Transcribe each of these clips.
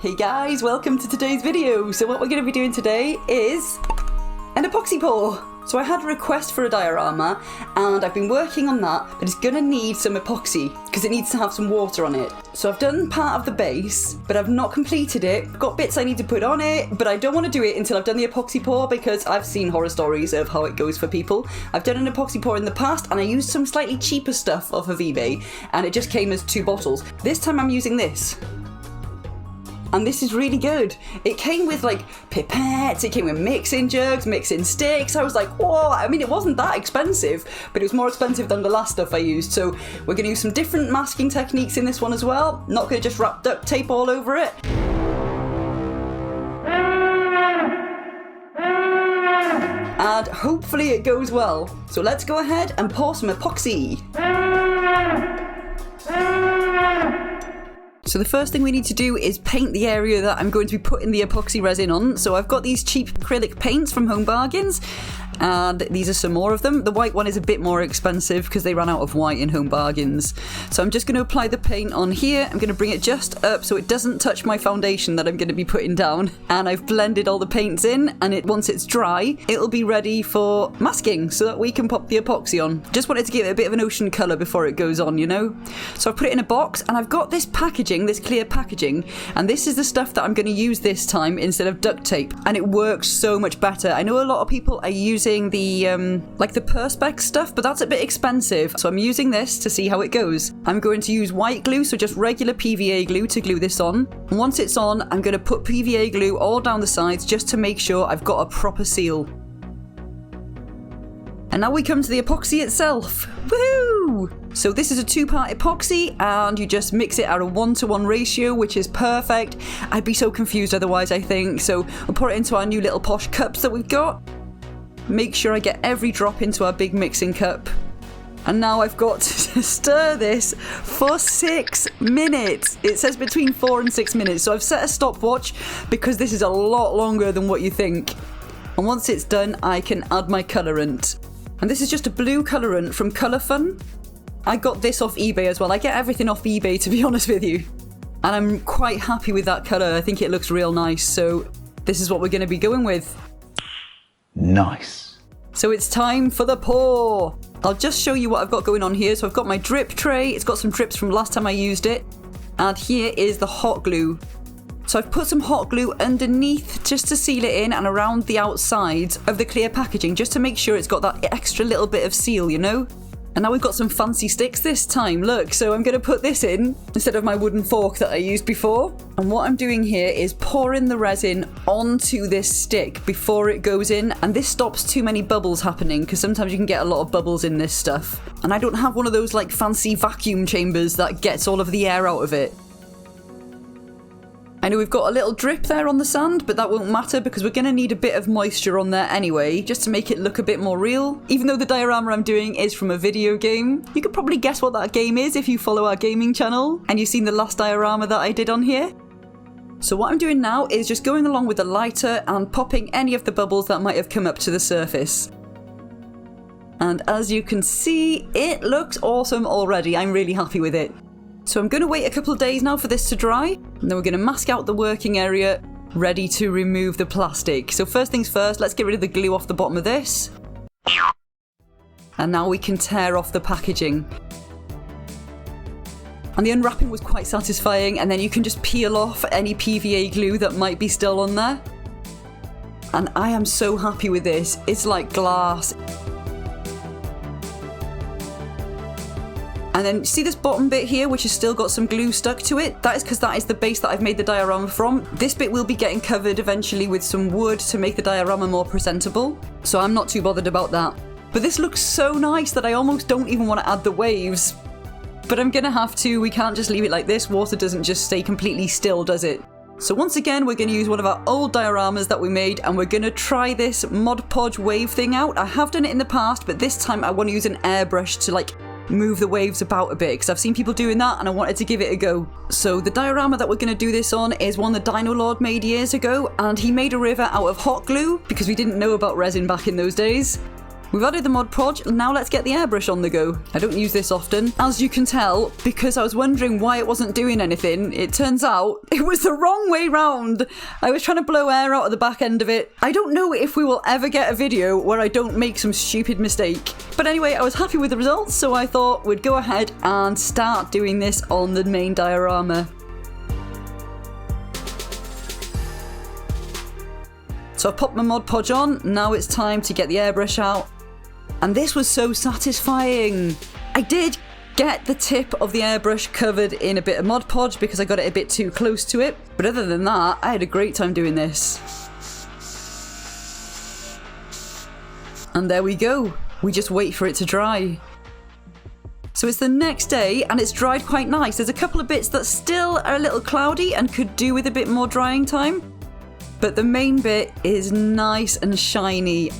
Hey guys, welcome to today's video. So what we're going to be doing today is an epoxy pour. So I had a request for a diorama and I've been working on that, but it's going to need some epoxy because it needs to have some water on it. So I've done part of the base, but I've not completed it. I've got bits I need to put on it, but I don't want to do it until I've done the epoxy pour because I've seen horror stories of how it goes for people. I've done an epoxy pour in the past and I used some slightly cheaper stuff off of eBay and it just came as 2 bottles. This time I'm using this. And this is really good. It came with like pipettes, it came with mixing jugs, mixing sticks. I was like, whoa, I mean, it wasn't that expensive, but it was more expensive than the last stuff I used. So we're gonna use some different masking techniques in this one as well. Not gonna just wrap duct tape all over it. And hopefully it goes well. So let's go ahead and pour some epoxy. So the first thing we need to do is paint the area that I'm going to be putting the epoxy resin on. So I've got these cheap acrylic paints from Home Bargains, and these are some more of them. The white one is a bit more expensive because they ran out of white in Home Bargains. So I'm just going to apply the paint on here. I'm going to bring it just up so it doesn't touch my foundation that I'm going to be putting down. And I've blended all the paints in, and once it's dry, it'll be ready for masking so that we can pop the epoxy on. Just wanted to give it a bit of an ocean colour before it goes on, you know? So I've put it in a box, and I've got this packaging, this clear packaging, and this is the stuff that I'm going to use this time instead of duct tape, and it works so much better. I know a lot of people are using the like the Perspex stuff, but that's a bit expensive, so I'm using this to see how it goes. I'm going to use white glue, so just regular PVA glue to glue this on, and once it's on, I'm going to put PVA glue all down the sides just to make sure I've got a proper seal. And now we come to the epoxy itself. Woohoo! So this is a 2-part epoxy, and you just mix it at a 1-to-1 ratio, which is perfect. I'd be so confused otherwise, I think. So we'll pour it into our new little posh cups that we've got. Make sure I get every drop into our big mixing cup. And now I've got to stir this for 6 minutes. It says between 4 and 6 minutes. So I've set a stopwatch because this is a lot longer than what you think. And once it's done, I can add my colorant. And this is just a blue colorant from Colour Fun. I got this off eBay as well. I get everything off eBay, to be honest with you. And I'm quite happy with that colour. I think it looks real nice. So this is what we're going to be going with. Nice. So it's time for the pour. I'll just show you what I've got going on here. So I've got my drip tray. It's got some drips from last time I used it. And here is the hot glue. So I've put some hot glue underneath just to seal it in and around the outside of the clear packaging, just to make sure it's got that extra little bit of seal, you know? And now we've got some fancy sticks this time, look. So I'm going to put this in instead of my wooden fork that I used before. And what I'm doing here is pouring the resin onto this stick before it goes in. And this stops too many bubbles happening because sometimes you can get a lot of bubbles in this stuff. And I don't have one of those like fancy vacuum chambers that gets all of the air out of it. I know we've got a little drip there on the sand, but that won't matter because we're going to need a bit of moisture on there anyway, just to make it look a bit more real. Even though the diorama I'm doing is from a video game, you could probably guess what that game is if you follow our gaming channel and you've seen the last diorama that I did on here. So what I'm doing now is just going along with the lighter and popping any of the bubbles that might have come up to the surface. And as you can see, it looks awesome already. I'm really happy with it. So I'm going to wait a couple of days now for this to dry, and then we're going to mask out the working area, ready to remove the plastic. So first things first, let's get rid of the glue off the bottom of this. And now we can tear off the packaging. And the unwrapping was quite satisfying, and then you can just peel off any PVA glue that might be still on there. And I am so happy with this. It's like glass. And then see this bottom bit here, which has still got some glue stuck to it? That is because that is the base that I've made the diorama from. This bit will be getting covered eventually with some wood to make the diorama more presentable. So I'm not too bothered about that. But this looks so nice that I almost don't even want to add the waves. But I'm gonna have to. We can't just leave it like this. Water doesn't just stay completely still, does it? So once again, we're going to use one of our old dioramas that we made, and we're going to try this Mod Podge wave thing out. I have done it in the past, but this time I want to use an airbrush to like move the waves about a bit because I've seen people doing that and I wanted to give it a go. So the diorama that we're going to do this on is one that Dino Lord made years ago, and he made a river out of hot glue because we didn't know about resin back in those days. We've added the Mod Podge, now let's get the airbrush on the go. I don't use this often, as you can tell, because I was wondering why it wasn't doing anything. It turns out it was the wrong way round. I was trying to blow air out of the back end of it. I don't know if we will ever get a video where I don't make some stupid mistake. But anyway, I was happy with the results, so I thought we'd go ahead and start doing this on the main diorama. So I've popped my Mod Podge on, now it's time to get the airbrush out. And this was so satisfying. I did get the tip of the airbrush covered in a bit of Mod Podge because I got it a bit too close to it. But other than that, I had a great time doing this. And there we go. We just wait for it to dry. So it's the next day and it's dried quite nice. There's a couple of bits that still are a little cloudy and could do with a bit more drying time. But the main bit is nice and shiny.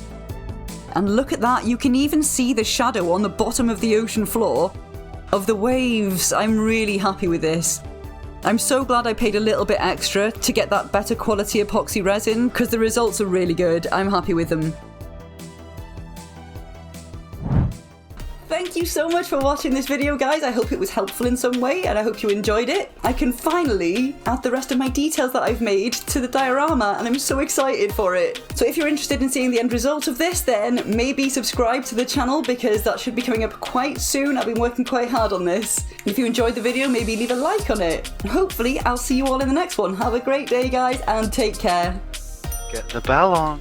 And look at that, you can even see the shadow on the bottom of the ocean floor of the waves. I'm really happy with this. I'm so glad I paid a little bit extra to get that better quality epoxy resin because the results are really good. I'm happy with them. Thank you so much for watching this video, guys. I hope it was helpful in some way and I hope you enjoyed it. I can finally add the rest of my details that I've made to the diorama and I'm so excited for it. So if you're interested in seeing the end result of this, then maybe subscribe to the channel because that should be coming up quite soon. I've been working quite hard on this. And if you enjoyed the video, maybe leave a like on it. And hopefully I'll see you all in the next one. Have a great day, guys, and take care. Get the bell on.